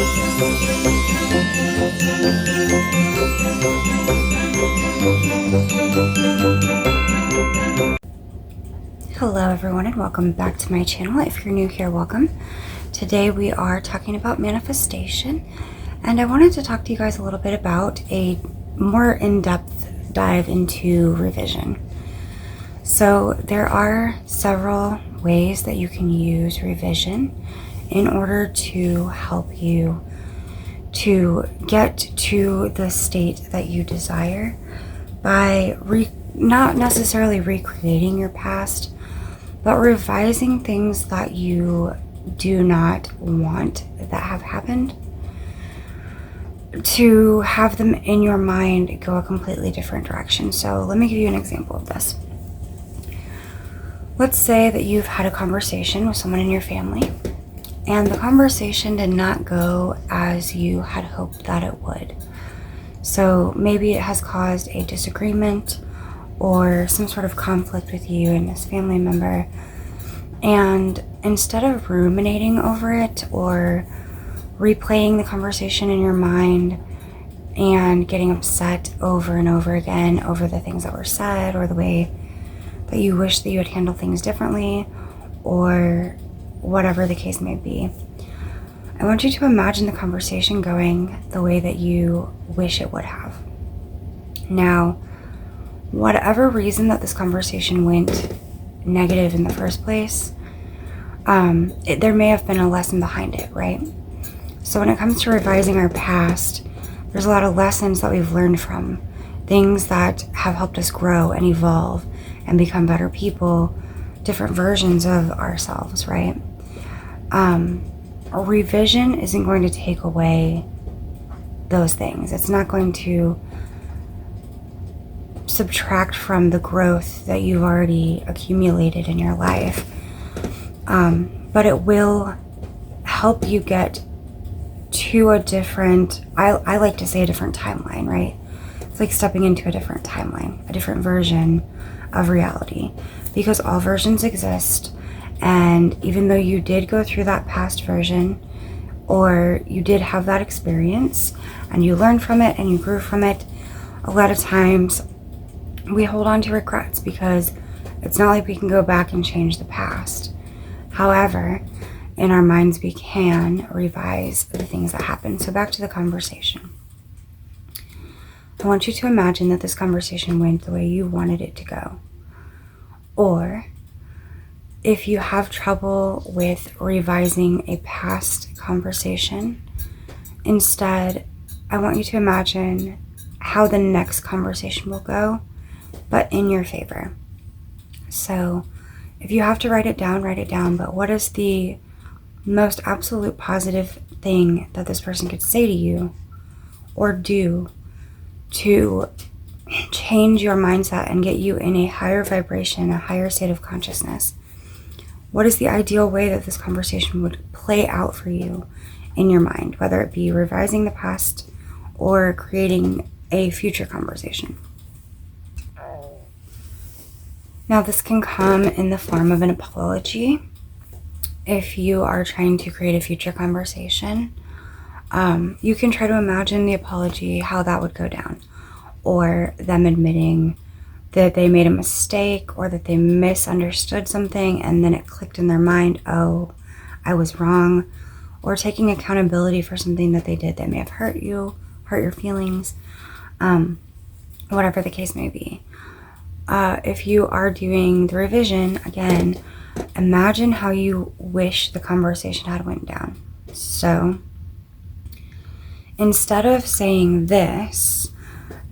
Hello everyone and welcome back to my channel. If you're new here, welcome. Today we are talking about manifestation, and I wanted to talk to you guys a little bit about a more in-depth dive into revision. So there are several ways that you can use revision in order to help you to get to the state that you desire by not necessarily recreating your past, but revising things that you do not want that have happened, to have them in your mind go a completely different direction. So let me give you an example of this. Let's say that you've had a conversation with someone in your family, and the conversation did not go as you had hoped that it would. So maybe it has caused a disagreement or some sort of conflict with you and this family member, and instead of ruminating over it or replaying the conversation in your mind and getting upset over and over again over the things that were said or the way that you wish that you had handled things differently or whatever the case may be, I want you to imagine the conversation going the way that you wish it would have. Now, whatever reason that this conversation went negative in the first place, there may have been a lesson behind it, right? So when it comes to revising our past, there's a lot of lessons that we've learned from, things that have helped us grow and evolve and become better people, different versions of ourselves, right? A revision isn't going to take away those things. It's not going to subtract from the growth that you've already accumulated in your life, but it will help you get to a different, I like to say a different timeline, right? It's like stepping into a different timeline, a different version of reality, because all versions exist. And even though you did go through that past version, or you did have that experience and you learned from it and you grew from it, a lot of times we hold on to regrets because it's not like we can go back and change the past. However, in our minds, we can revise the things that happened. So back to the conversation. I want you to imagine that this conversation went the way you wanted it to go. Or if you have trouble with revising a past conversation, instead, I want you to imagine how the next conversation will go, but in your favor. So if you have to write it down, but what is the most absolute positive thing that this person could say to you or do to change your mindset and get you in a higher vibration, a higher state of consciousness? What is the ideal way that this conversation would play out for you in your mind, whether it be revising the past or creating a future conversation? Now, this can come in the form of an apology. If you are trying to create a future conversation, you can try to imagine the apology, how that would go down, or them admitting that they made a mistake or that they misunderstood something and then it clicked in their mind, oh, I was wrong, or taking accountability for something that they did that may have hurt you, hurt your feelings, whatever the case may be. If you are doing the revision, again, imagine how you wish the conversation had went down. So instead of saying this,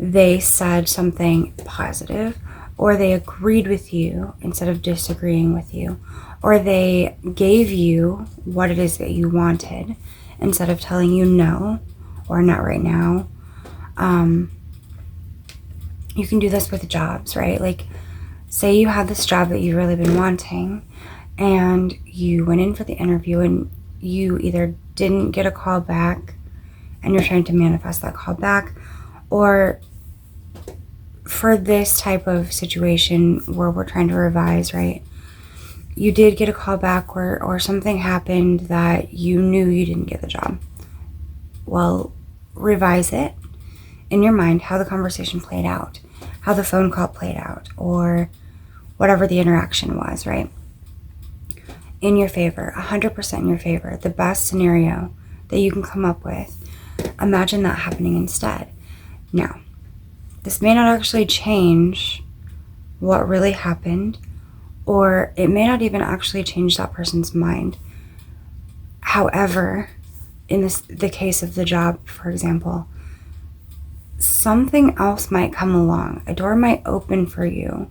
they said something positive, or they agreed with you instead of disagreeing with you, or they gave you what it is that you wanted instead of telling you no or not right now. You can do this with jobs, right? Like, say you had this job that you've really been wanting and you went in for the interview and you either didn't get a call back and you're trying to manifest that call back, or for this type of situation where we're trying to revise, right? You did get a call back or something happened that you knew you didn't get the job. well, revise it in your mind, how the conversation played out, how the phone call played out, or whatever the interaction was, right? In your favor, 100% in your favor, the best scenario that you can come up with. Imagine that happening instead. Now, this may not actually change what really happened, or it may not even actually change that person's mind. However, in the case of the job, for example, something else might come along. A door might open for you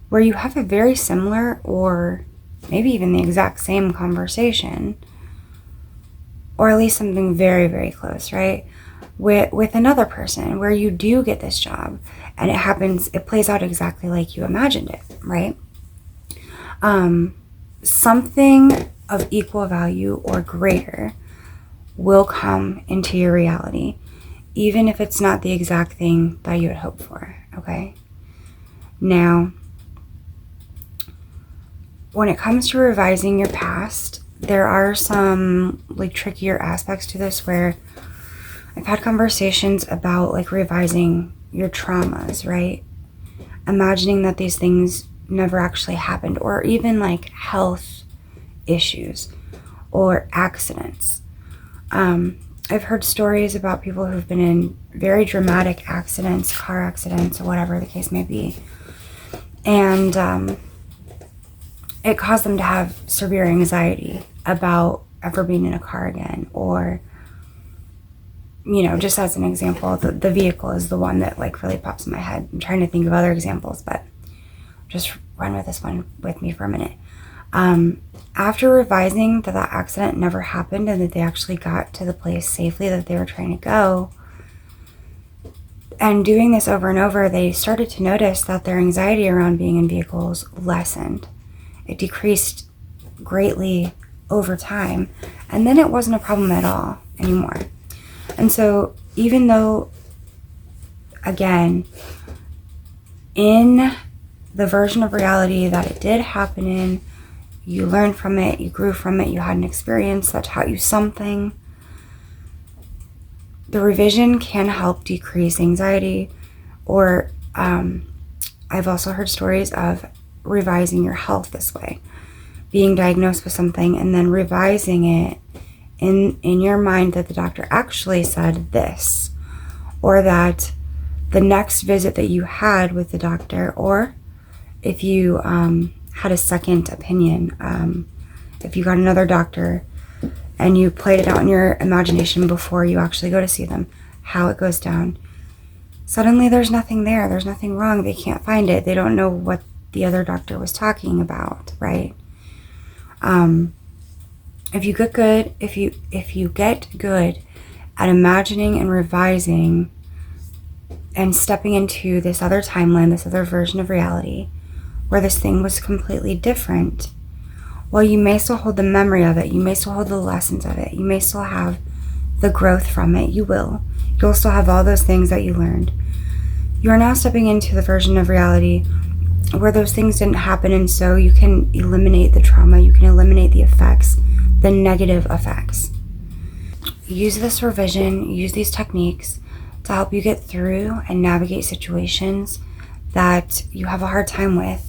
where you have a very similar, or maybe even the exact same conversation, or at least something very, very close, right? With another person where you do get this job and it plays out exactly like you imagined it, right? Something of equal value or greater will come into your reality, even if it's not the exact thing that you had hoped for, okay? Now, when it comes to revising your past, there are some like trickier aspects to this where I've had conversations about like revising your traumas, right? Imagining that these things never actually happened, or even like health issues or accidents. I've heard stories about people who've been in very dramatic accidents, car accidents, or whatever the case may be. And it caused them to have severe anxiety about ever being in a car again. Or, you know, just as an example, the vehicle is the one that like really pops in my head. I'm trying to think of other examples, but just run with this one with me for a minute. After revising that accident never happened and that they actually got to the place safely that they were trying to go, and doing this over and over, they started to notice that their anxiety around being in vehicles lessened. It decreased greatly over time, and then it wasn't a problem at all anymore. And so even though, again, in the version of reality that it did happen in, you learned from it, you grew from it, you had an experience that taught you something, the revision can help decrease anxiety. Or I've also heard stories of revising your health this way, being diagnosed with something and then revising it in your mind that the doctor actually said this, or that the next visit that you had with the doctor, or if you had a second opinion, if you got another doctor and you played it out in your imagination before you actually go to see them, how it goes down. Suddenly there's nothing there. There's nothing wrong. They can't find it. They don't know what the other doctor was talking about, right? If you get good, if you get good at imagining and revising and stepping into this other timeline, this other version of reality, where this thing was completely different, while you may still hold the memory of it, you may still hold the lessons of it, you may still have the growth from it, you'll still have all those things that you learned. You are now stepping into the version of reality where those things didn't happen, and so you can eliminate the trauma, you can eliminate the effects, the negative effects. Use this revision, use these techniques to help you get through and navigate situations that you have a hard time with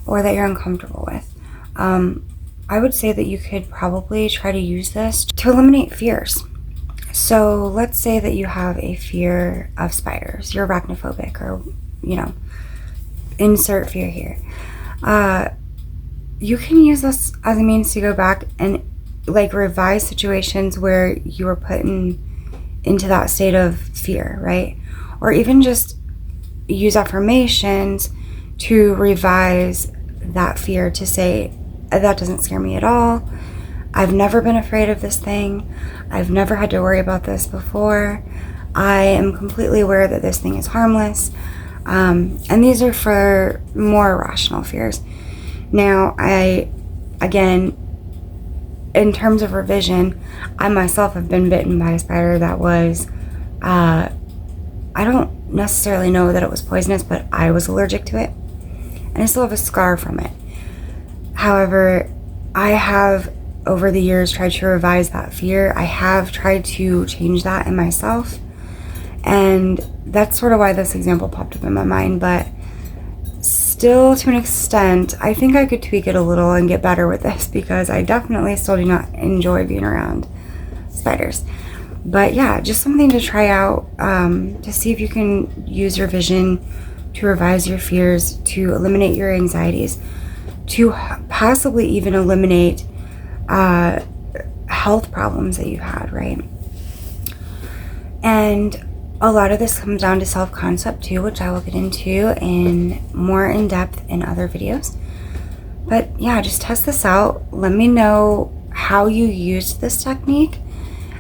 or that you're uncomfortable with. I would say that you could probably try to use this to eliminate fears. So let's say that you have a fear of spiders, you're arachnophobic, or, you know, insert fear here. You can use this as a means to go back and like revise situations where you were put into that state of fear, right? Or even just use affirmations to revise that fear, to say, that doesn't scare me at all. I've never been afraid of this thing. I've never had to worry about this before. I am completely aware that this thing is harmless. And these are for more rational fears. Now, again, in terms of revision, I myself have been bitten by a spider that was, I don't necessarily know that it was poisonous, but I was allergic to it. And I still have a scar from it. However, I have over the years tried to revise that fear. I have tried to change that in myself. And that's sort of why this example popped up in my mind. But still, to an extent, I think I could tweak it a little and get better with this, because I definitely still do not enjoy being around spiders. But yeah, just something to try out, to see if you can use your vision to revise your fears, to eliminate your anxieties, to possibly even eliminate health problems that you've had, right? And a lot of this comes down to self-concept too, which I will get into in more in depth in other videos. But yeah, just test this out. Let me know how you used this technique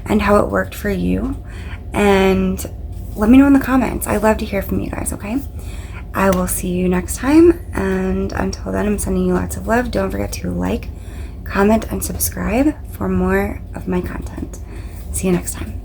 and how it worked for you. And let me know in the comments. I love to hear from you guys, okay? I will see you next time. And until then, I'm sending you lots of love. Don't forget to like, comment, and subscribe for more of my content. See you next time.